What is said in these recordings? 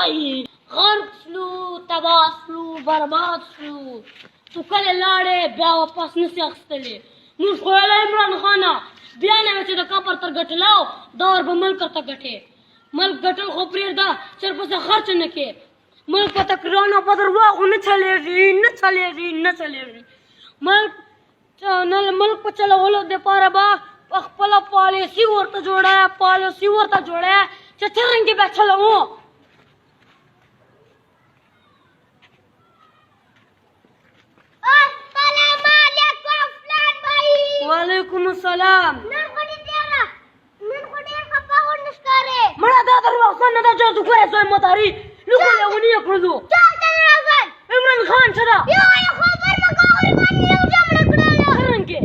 وای غرق شلو تباه شلو برباد شلو تو کله لاړې بیا واپس نسې اخیستلې موږ خو ویله عمران خانه بیا نه وې چې د کفر تر ګټلاو دا ور به ملک ته ګټې ملک ګټل خو پرېږده چېر پسې خرچ نه کې ملک په تکرانو په درواغو نه چلېږي ملک په چلولو دپاره به خپله پالیسي ورته جوړه چې څرنګې به چلوو وعلیکم السلام مړه دا دروغجن نه ده چې تو ګورې زوی مداري لوګو لیوني یې کړلو عمران خان څه ده څرنګې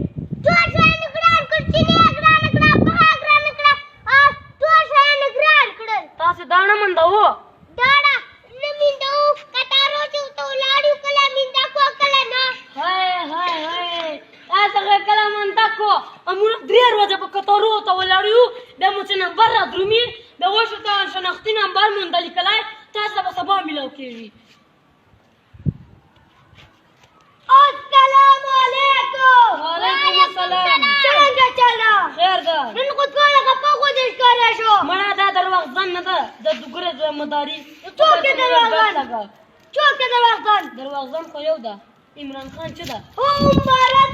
تاسې داڼه منډوو موږ 3 ورځې په کتارو ته ولاړ یو بیا مو چې نمبر را درومي بیا وشو ته شناختي نمبر موندل کلی تاسو ته به سبا میلاو کېږي السلام علیکم وعلیکم السلام څنګه چلا خیر ده نن خو ټوله خپه خو دې ښکاره شو مړه دا دروغجن نه ده د دوګره زوی مداري څوک یې دروغجن خو یو ده عمران خان څه ده مبارک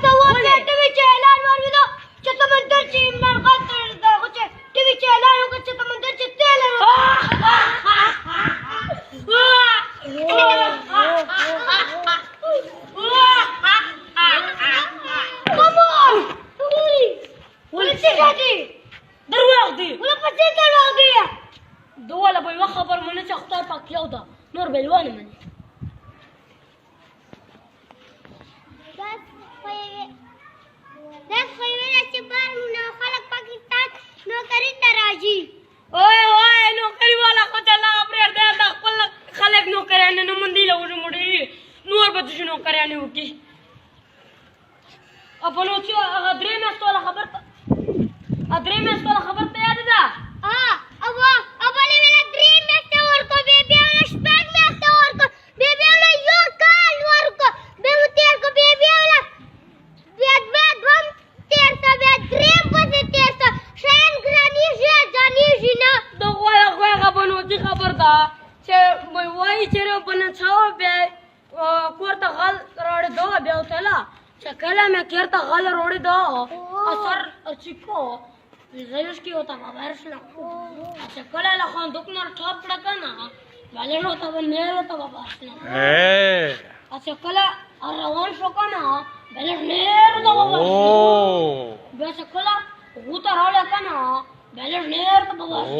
ته وایي ته وی چې اعلان ورکړو چې سمندر چې عمران خان ته خو چې ته وی چې اعلان وکړو چې سمندر چې تیل دروغ دی دوله به یوه خبر منه چې خدای پاک یو ده نور به یې ونه مني وای نوکری والا خو چې الله پرېږدی د خپل خلک نوکریانې نه مندي له وړي نور به داسې نوکریانې وکړي په نو چې هغه 3 میاشتو والا خبر ته یاد ده Cierta gala rorido, asar chico, ellos que otra vez la, se cola la Juan Ducnar top la cana, vale no estaba negro estaba basta. Hacia cola a Rawan Shokana, vale negro estaba basta. Hacia cola Guta Rola cana, vale negro estaba basta.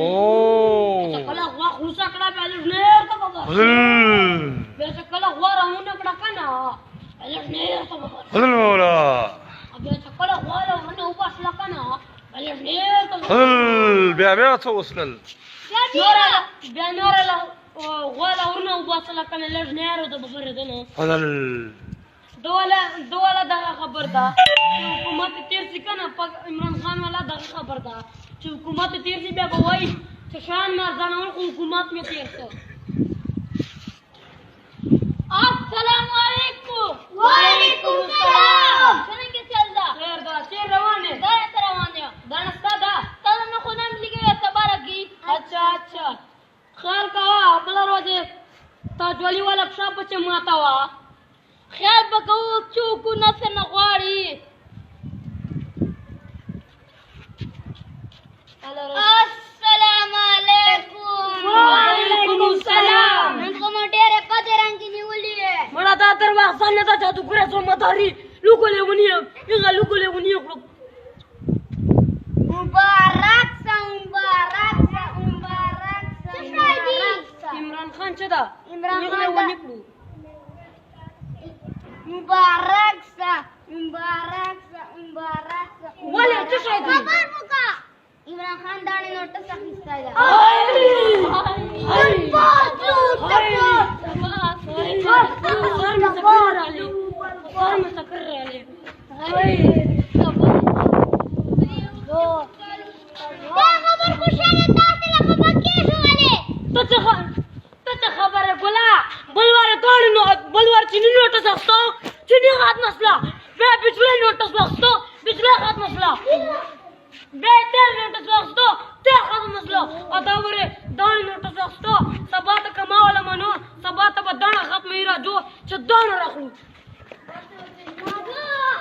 Hacia cola Gua Husa cana, vale negro estaba basta. Hacia cola Gua Ramuna cana. بیا څه وسلل بیا نوره غواله ورنه وباسله کنه لږ نیارو ته به فرېدنه دوله دغه خبر ده چې حکومت تېر شي که نه عمران خان والا دغه خبر ده چې حکومت تېر شي بیا به وایي چې شیان مې ارزانول خو حکومت مې تېر شه السلام علیکم وعلیکم السلام څرنګه چل ده خیر ده چېر روان یې دا ته روان یم دا نه ستا ده تا نه خو نن لګوې سبا راکي اچھا خیر کوه بله ورځې تا جولي والا پښه پچې ماته وه خیال به کوو څوک نصر نه غواړي السلام علیکم وعلیکم السلام نن خو مو ډېرې بدې رنګې نیولې مړه دا دروغجن نه ده جادوګره زمداري لوګو لیوني هغه لوګو لیوني کړو مبارک سه عمران خان څه ده عمران هغه خان لیوني کړو مبارک سه ولې څه شی دی خبر وکړه عمران خان داڼې نوټس اخیستی ده تو त्याच्या खबर आहे बोला बलवार बलवारची नोटच असतो चिनी हात नसला बे बिचला नोटच असतो बिचला हात नसला बे त्या नोटच असतो त्या हात नसला आता बरे दाणी नोटच असतो सबात